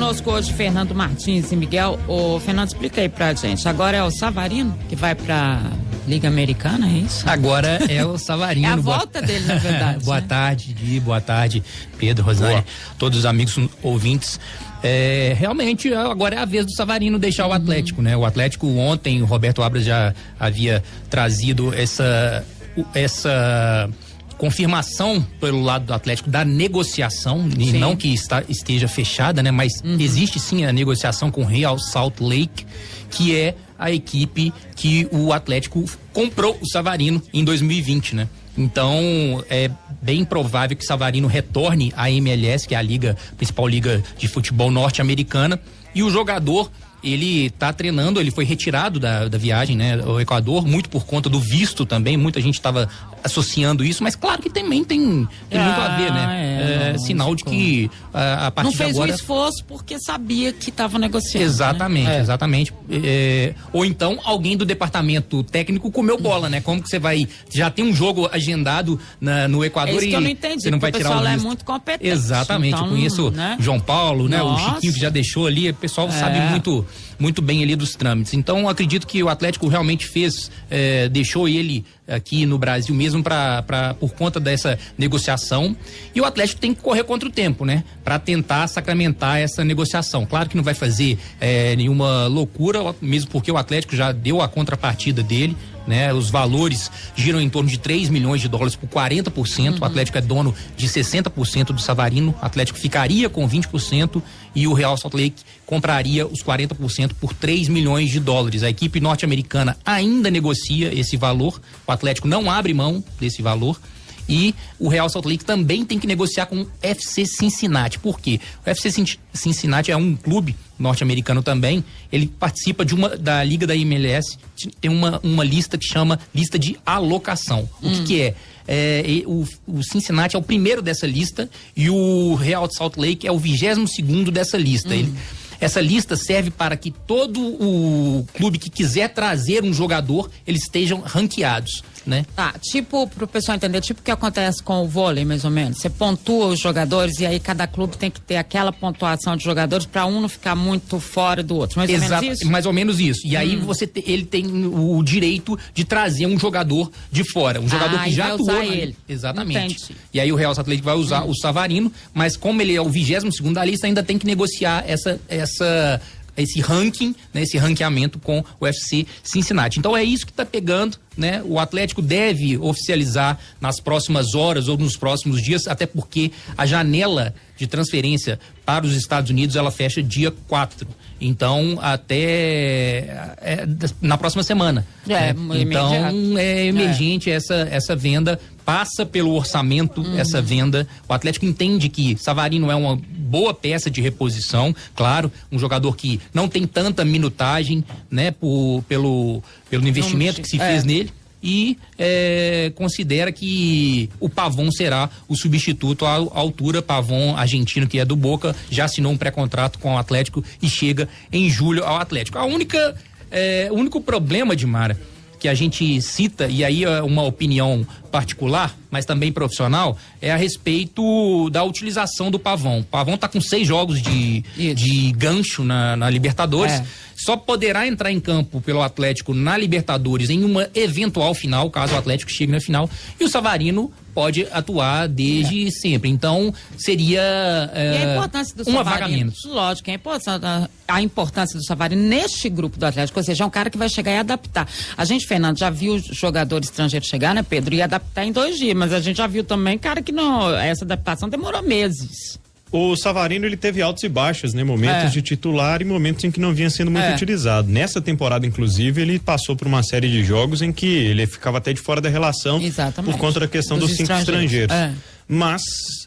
Conosco hoje Fernando Martins e Miguel. Ô, Fernando, explica aí pra gente. Agora é o Savarino que vai pra Liga Americana, é isso? Agora é o Savarino. É a volta dele, na verdade. Boa tarde, Gui, boa tarde, Pedro, Rosane, todos os amigos ouvintes. Realmente, agora é a vez do Savarino deixar o Atlético, né? O Atlético ontem, o Roberto Abras já havia trazido essa confirmação pelo lado do Atlético da negociação, e não que esteja fechada, né? Mas existe sim a negociação com o Real Salt Lake, que é a equipe que o Atlético comprou o Savarino em 2020, né? Então, é bem provável que Savarino retorne à MLS, que é a principal liga de futebol norte-americana, e o jogador, ele tá treinando, ele foi retirado da viagem, né, ao Equador, muito por conta do visto também, muita gente estava associando isso, mas claro que também tem muito a ver, né? Sinal de que a partir de agora... Não fez o esforço porque sabia que estava negociando. Exatamente, né? Exatamente. Ou então alguém do departamento técnico comeu bola, né? Como que você vai... Já tem um jogo agendado no Equador e que eu não entendi, você não vai tirar o visto. O pessoal é muito competente. Exatamente, então, eu conheço João Paulo, né? O Chiquinho que já deixou ali, o pessoal sabe muito bem ali dos trâmites. Então, acredito que o Atlético realmente deixou ele aqui no Brasil mesmo por conta dessa negociação, e o Atlético tem que correr contra o tempo, né? Para tentar sacramentar essa negociação. Claro que não vai fazer nenhuma loucura, mesmo porque o Atlético já deu a contrapartida dele, né? Os valores giram em torno de 3 milhões de dólares por 40%, o Atlético é dono de 60% do Savarino, o Atlético ficaria com 20% e o Real Salt Lake compraria os 40% por 3 milhões de dólares. A equipe norte-americana ainda negocia esse valor, o Atlético não abre mão desse valor, e o Real Salt Lake também tem que negociar com o FC Cincinnati. Por quê? O FC Cincinnati é um clube norte-americano também, ele participa da Liga da MLS, tem uma lista que chama lista de alocação. O que é? O Cincinnati é o primeiro dessa lista e o Real Salt Lake é o 22º dessa lista. Essa lista serve para que todo o clube que quiser trazer um jogador, eles estejam ranqueados, né? Tipo, pro pessoal entender, tipo o que acontece com o vôlei, mais ou menos. Você pontua os jogadores e aí cada clube tem que ter aquela pontuação de jogadores para um não ficar muito fora do outro. Mais ou menos isso? Mais ou menos isso. E aí ele tem o direito de trazer um jogador de fora, um jogador que já atuou ele. Exatamente. Entendi. E aí o Real Salt Lake vai usar o Savarino, mas como ele é o 22º da lista, ainda tem que negociar esse ranking, né, esse ranqueamento com o FC Cincinnati. Então é isso que está pegando, né? O Atlético deve oficializar nas próximas horas ou nos próximos dias, até porque a janela de transferência para os Estados Unidos ela fecha dia 4. Então, até na próxima semana. Então, é emergente essa venda, passa pelo orçamento essa venda. O Atlético entende que Savarino é uma boa peça de reposição, claro, um jogador que não tem tanta minutagem, né, pelo investimento que se fez nele. E considera que o Pavon será o substituto à altura. Pavon, argentino, que é do Boca, já assinou um pré-contrato com o Atlético e chega em julho ao Atlético. O único problema, Dimara, que a gente cita, e aí é uma opinião particular, mas também profissional, é a respeito da utilização do Pavon. O Pavon tá com 6 jogos de gancho na Libertadores. Só poderá entrar em campo pelo Atlético na Libertadores em uma eventual final, caso o Atlético chegue na final, e o Savarino pode atuar desde sempre. Então, seria e a importância do uma Savarino, vaga menos. Lógico, a importância do Savarino neste grupo do Atlético, ou seja, é um cara que vai chegar e adaptar. A gente, Fernando, já viu jogador estrangeiro chegar, né, Pedro, e adaptar em 2 dias, mas a gente já viu também, cara, que essa adaptação demorou meses. O Savarino, ele teve altos e baixos, né? Momentos de titular e momentos em que não vinha sendo muito utilizado. Nessa temporada, inclusive, ele passou por uma série de jogos em que ele ficava até de fora da relação. Exatamente. Por conta da questão dos 5 estrangeiros. Mas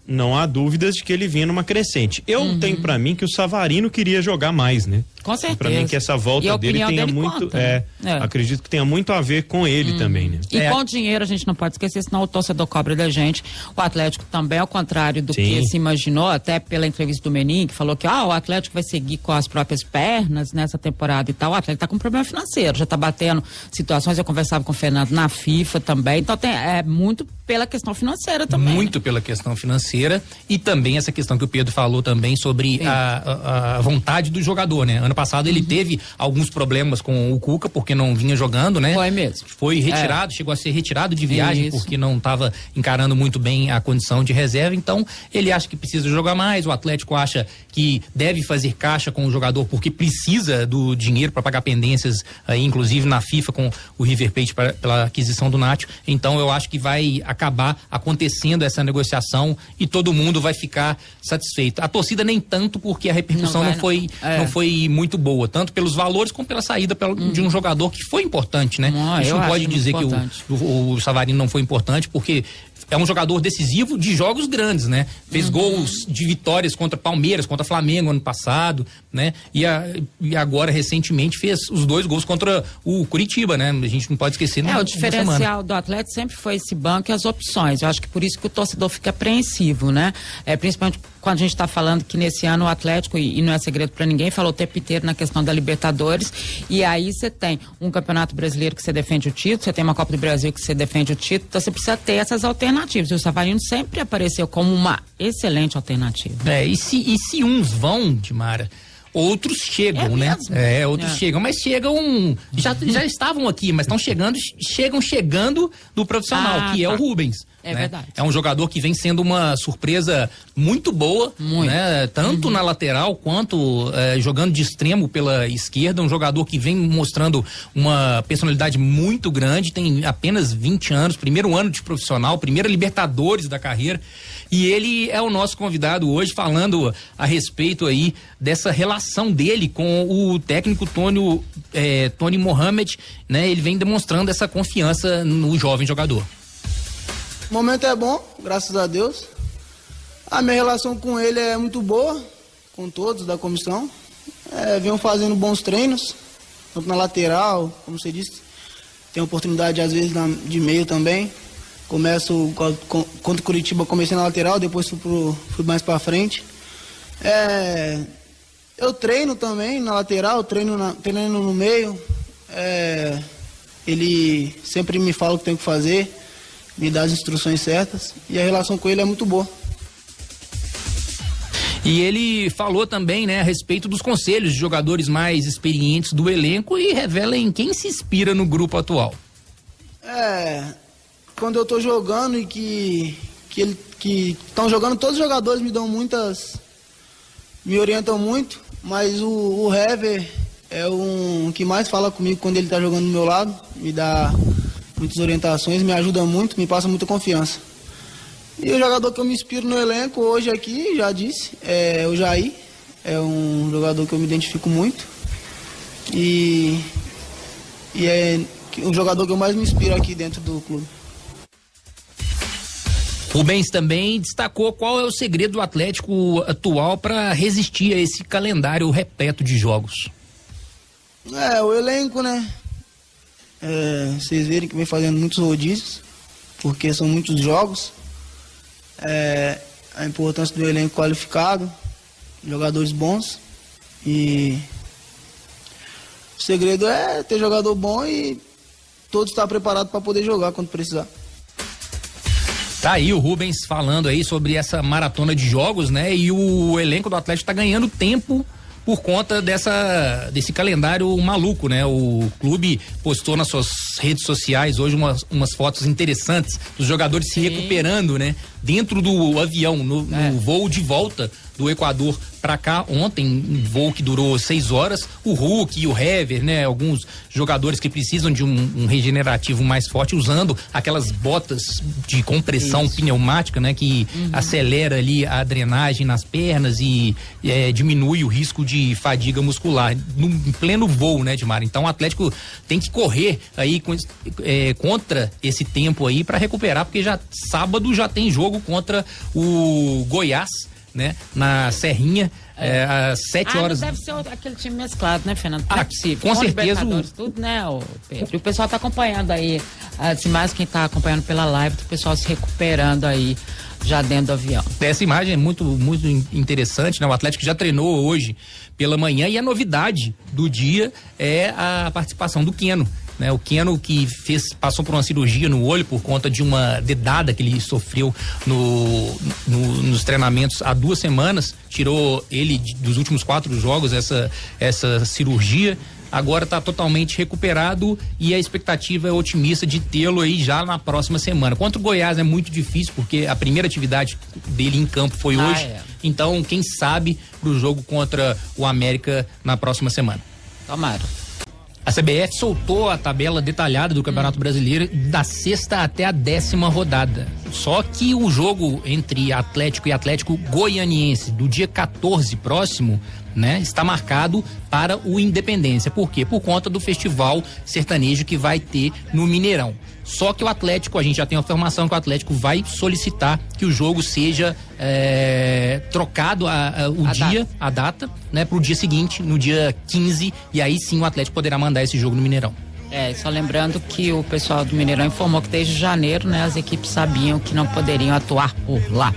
não há dúvidas de que ele vinha numa crescente. Eu tenho pra mim que o Savarino queria jogar mais, né? Com certeza. Pra mim que essa volta dele tenha muito, conta, acredito que tenha muito a ver com ele também, né? E com dinheiro a gente não pode esquecer, senão o torcedor cobra da gente. O Atlético também, ao contrário do que se imaginou, até pela entrevista do Menin, que falou que o Atlético vai seguir com as próprias pernas nessa temporada e tal. O Atlético tá com problema financeiro, já tá batendo situações, eu conversava com o Fernando na FIFA também, então é muito pela questão financeira também. Muito pela questão financeira e também essa questão que o Pedro falou também sobre a vontade do jogador, né? Ano passado ele teve alguns problemas com o Cuca porque não vinha jogando, né? Foi mesmo. Foi retirado, chegou a ser retirado de viagem porque não estava encarando muito bem a condição de reserva, então ele acha que precisa jogar mais, o Atlético acha que deve fazer caixa com o jogador porque precisa do dinheiro para pagar pendências, aí, inclusive na FIFA com o River Plate pela aquisição do Nacho. Então eu acho que vai acabar acontecendo essa negociação e todo mundo vai ficar satisfeito. A torcida nem tanto, porque a repercussão não foi muito boa, tanto pelos valores como pela saída de um jogador que foi importante, né? A gente não pode dizer que o Savarino não foi importante, porque é um jogador decisivo de jogos grandes, né? Fez gols de vitórias contra Palmeiras, contra Flamengo ano passado, né? E agora, recentemente, fez os 2 gols contra o Curitiba, né? A gente não pode esquecer. O diferencial do Atlético sempre foi esse banco e as opções. Eu acho que por isso que o torcedor fica apreensivo, né? Principalmente quando a gente está falando que nesse ano o Atlético, e não é segredo para ninguém, falou o tempo inteiro na questão da Libertadores, e aí você tem um Campeonato Brasileiro que você defende o título, você tem uma Copa do Brasil que você defende o título, então você precisa ter essas alternativas. E o Savarino sempre apareceu como uma excelente alternativa. E se uns vão, Dimara, outros chegam, né? Outros chegam, mas chegam, já estavam aqui, mas estão chegando do profissional, que é o Rubens. É verdade. É um jogador que vem sendo uma surpresa muito boa, né? Tanto na lateral quanto jogando de extremo pela esquerda, um jogador que vem mostrando uma personalidade muito grande, tem apenas 20 anos, primeiro ano de profissional, primeira Libertadores da carreira, e ele é o nosso convidado hoje, falando a respeito aí dessa relação dele com o técnico Tony Mohamed, né? Ele vem demonstrando essa confiança no jovem jogador. O momento é bom, graças a Deus. A minha relação com ele é muito boa, com todos da comissão. Venho fazendo bons treinos, tanto na lateral, como você disse. Tem oportunidade, às vezes, de meio também. Começo contra o Curitiba, comecei na lateral, depois fui mais pra frente. Eu treino também na lateral, treinando no meio. Ele sempre me fala o que tem que fazer, me dá as instruções certas, e a relação com ele é muito boa. E ele falou também, né, a respeito dos conselhos de jogadores mais experientes do elenco e revela em quem se inspira no grupo atual. Quando eu tô jogando e que estão jogando, todos os jogadores me orientam muito, mas o Hever é um que mais fala comigo quando ele tá jogando do meu lado, me dá muitas orientações, me ajuda muito, me passa muita confiança. E o jogador que eu me inspiro no elenco hoje aqui, já disse, é o Jair. É um jogador que eu me identifico muito. E é o jogador que eu mais me inspiro aqui dentro do clube. Rubens também destacou qual é o segredo do Atlético atual para resistir a esse calendário repleto de jogos. O elenco, né? Vocês verem que vem fazendo muitos rodízios, porque são muitos jogos. A importância do elenco qualificado, jogadores bons, e o segredo é ter jogador bom e todos estar preparados para poder jogar quando precisar. Tá aí o Rubens falando aí sobre essa maratona de jogos, né? E o elenco do Atlético tá ganhando tempo por conta desse calendário maluco, né? O clube postou nas suas redes sociais hoje umas fotos interessantes dos jogadores se recuperando, né? Dentro do avião, no voo de volta do Equador para cá ontem, um voo que durou 6 horas, o Hulk e o Hever, né? Alguns jogadores que precisam de um regenerativo mais forte, usando aquelas botas de compressão pneumática, né? Que acelera ali a drenagem nas pernas e diminui o risco de fadiga muscular, em pleno voo, né, Dimara? Então o Atlético tem que correr aí contra esse tempo aí para recuperar, porque sábado já tem jogo contra o Goiás, né? Na Serrinha, às 7 horas. Deve ser aquele time mesclado, né, Fernando? É possível. Com certeza. Tudo, né, Pedro? E o pessoal tá acompanhando aí, as imagens, quem tá acompanhando pela live, o pessoal se recuperando aí, já dentro do avião. Essa imagem é muito, muito interessante, né? O Atlético já treinou hoje pela manhã e a novidade do dia é a participação do Keno, né? O Keno que passou por uma cirurgia no olho por conta de uma dedada que ele sofreu nos treinamentos há 2 semanas, tirou ele dos últimos 4 jogos essa cirurgia. Agora está totalmente recuperado e a expectativa é otimista de tê-lo aí já na próxima semana. Contra o Goiás é muito difícil porque a primeira atividade dele em campo foi hoje. Então, quem sabe pro jogo contra o América na próxima semana. Tomara. A CBF soltou a tabela detalhada do Campeonato Brasileiro da 6ª até a 10ª rodada. Só que o jogo entre Atlético e Atlético Goianiense do dia 14 próximo, né, está marcado para o Independência. Por quê? Por conta do festival sertanejo que vai ter no Mineirão. Só que o Atlético, a gente já tem a informação que o Atlético vai solicitar que o jogo seja trocado a data, né, para o dia seguinte, no dia 15, e aí sim o Atlético poderá mandar esse jogo no Mineirão. Só lembrando que o pessoal do Mineirão informou que desde janeiro, né, as equipes sabiam que não poderiam atuar por lá.